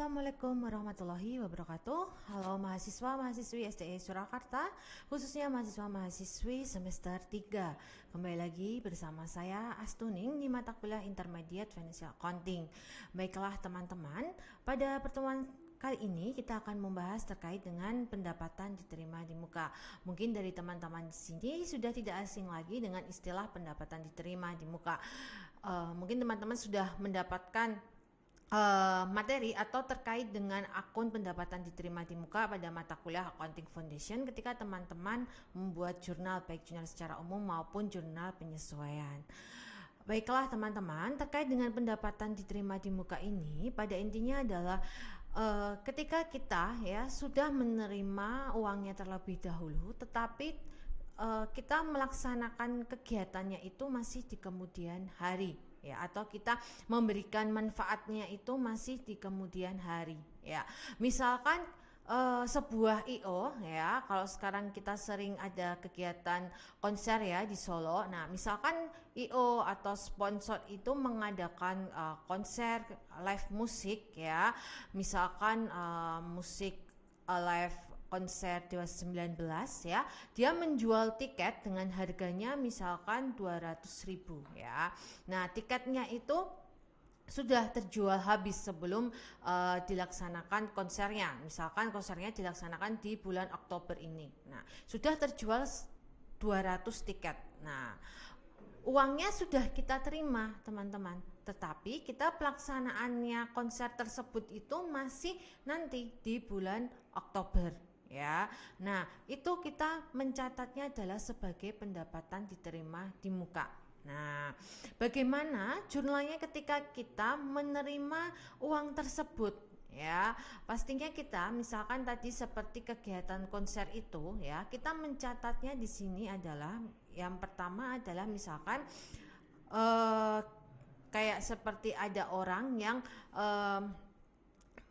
Assalamualaikum warahmatullahi wabarakatuh. Halo mahasiswa-mahasiswi SDE Surakarta, khususnya mahasiswa-mahasiswi semester 3. Kembali lagi bersama saya Astuning di mata kuliah Intermediate Financial Accounting. Baiklah teman-teman, pada pertemuan kali ini kita akan membahas terkait dengan pendapatan diterima di muka. Mungkin dari teman-teman di sini sudah tidak asing lagi dengan istilah pendapatan diterima di muka. Mungkin teman-teman sudah mendapatkan materi atau terkait dengan akun pendapatan diterima di muka pada mata kuliah Accounting Foundation ketika teman-teman membuat jurnal, baik jurnal secara umum maupun jurnal penyesuaian. Baiklah teman-teman, terkait dengan pendapatan diterima di muka ini, pada intinya adalah ketika kita sudah menerima uangnya terlebih dahulu, tetapi kita melaksanakan kegiatannya itu masih di kemudian hari, atau kita memberikan manfaatnya itu masih di kemudian hari, Misalkan sebuah IO, kalau sekarang kita sering ada kegiatan konser di Solo. Nah, misalkan IO atau sponsor itu mengadakan konser live musik, misalkan musik live konser Dewa 19, dia menjual tiket dengan harganya misalkan 200.000, Nah, tiketnya itu sudah terjual habis sebelum dilaksanakan konsernya. Misalkan konsernya dilaksanakan di bulan Oktober ini. Nah, sudah terjual 200 tiket. Nah, uangnya sudah kita terima, teman-teman. Tetapi kita pelaksanaannya konser tersebut itu masih nanti di bulan Oktober, Nah, itu kita mencatatnya adalah sebagai pendapatan diterima di muka. Nah, bagaimana jurnalnya ketika kita menerima uang tersebut? Pastinya kita misalkan tadi seperti kegiatan konser itu, kita mencatatnya di sini adalah yang pertama adalah misalkan kayak seperti ada orang yang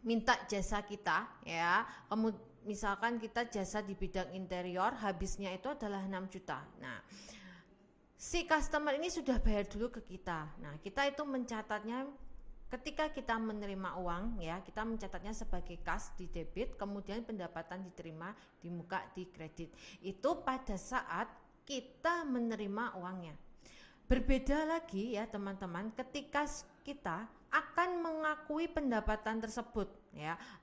minta jasa kita, kemudian misalkan kita jasa di bidang interior, habisnya itu adalah 6 juta. Nah, si customer ini sudah bayar dulu ke kita. Nah, kita itu mencatatnya ketika kita menerima uang, kita mencatatnya sebagai kas di debit, kemudian pendapatan diterima di muka di kredit. Itu pada saat kita menerima uangnya. Berbeda lagi teman-teman ketika kita akan mengakui pendapatan tersebut,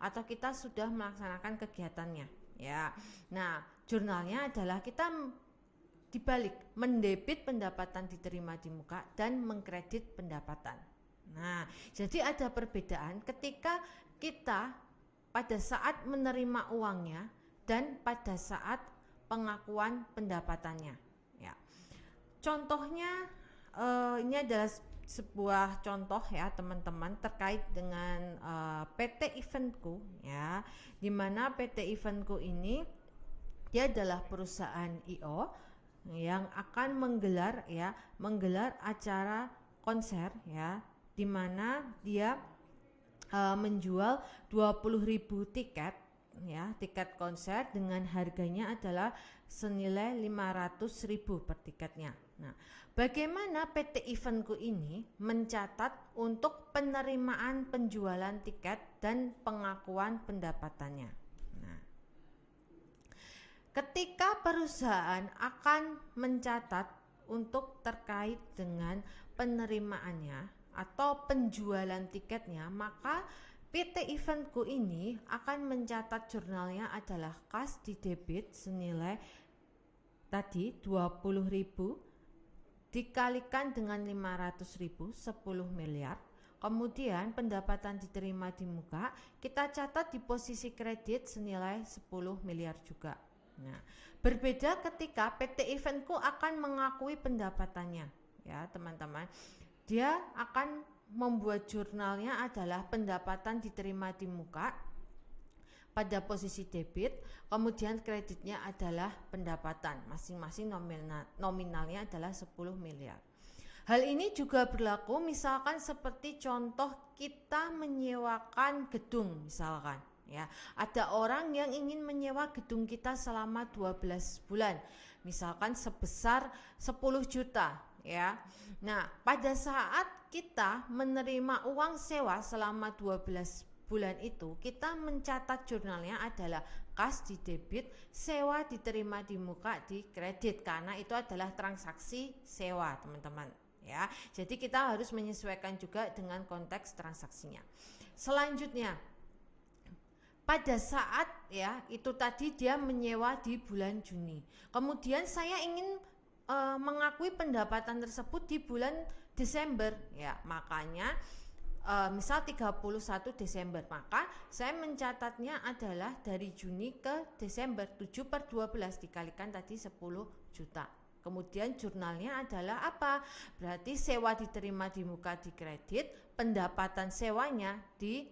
atau kita sudah melaksanakan kegiatannya, Nah, jurnalnya adalah kita dibalik, mendebit pendapatan diterima di muka dan mengkredit pendapatan. Nah, jadi ada perbedaan ketika kita pada saat menerima uangnya dan pada saat pengakuan pendapatannya, Contohnya ini adalah sebuah contoh teman-teman terkait dengan PT Eventku, di mana PT Eventku ini dia adalah perusahaan IO yang akan menggelar acara konser, di mana dia menjual 20.000 tiket, tiket konser dengan harganya adalah senilai 500.000 per tiketnya. Nah, bagaimana PT Eventku ini mencatat untuk penerimaan penjualan tiket dan pengakuan pendapatannya? Nah, ketika perusahaan akan mencatat untuk terkait dengan penerimaannya atau penjualan tiketnya, maka PT Eventku ini akan mencatat jurnalnya adalah kas di debit senilai tadi 20.000 dikalikan dengan 500.000, 10 miliar. Kemudian pendapatan diterima di muka kita catat di posisi kredit senilai 10 miliar juga. Nah, berbeda ketika PT Eventku akan mengakui pendapatannya, teman-teman. Dia akan membuat jurnalnya adalah pendapatan diterima di muka pada posisi debit, kemudian kreditnya adalah pendapatan, masing-masing nominalnya adalah 10 miliar. Hal ini juga berlaku misalkan seperti contoh kita menyewakan gedung misalkan, ada orang yang ingin menyewa gedung kita selama 12 bulan, misalkan sebesar 10 juta, Nah, pada saat kita menerima uang sewa selama 12 bulan itu kita mencatat jurnalnya adalah kas di debit, sewa diterima di muka di kredit, karena itu adalah transaksi sewa teman-teman ya. Jadi kita harus menyesuaikan juga dengan konteks transaksinya. Selanjutnya, pada saat ya itu tadi dia menyewa di bulan Juni, kemudian saya ingin mengakui pendapatan tersebut di bulan Desember ya, makanya misal 31 Desember, maka saya mencatatnya adalah dari Juni ke Desember 7/12 dikalikan tadi 10 juta. Kemudian jurnalnya adalah apa? Berarti sewa diterima di muka di kredit, pendapatan sewanya di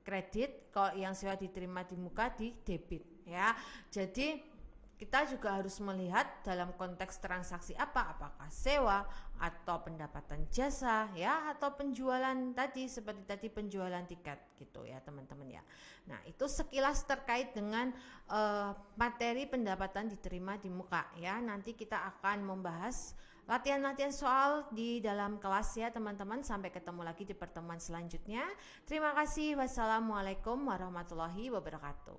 kredit, kalau yang sewa diterima di muka di debit ya. Jadi kita juga harus melihat dalam konteks transaksi apa, apakah sewa atau pendapatan jasa ya, atau penjualan tadi seperti tadi penjualan tiket gitu ya teman-teman ya. Nah itu sekilas terkait dengan materi pendapatan diterima di muka ya. Nanti kita akan membahas latihan-latihan soal di dalam kelas ya teman-teman. Sampai ketemu lagi di pertemuan selanjutnya. Terima kasih. Wassalamualaikum warahmatullahi wabarakatuh.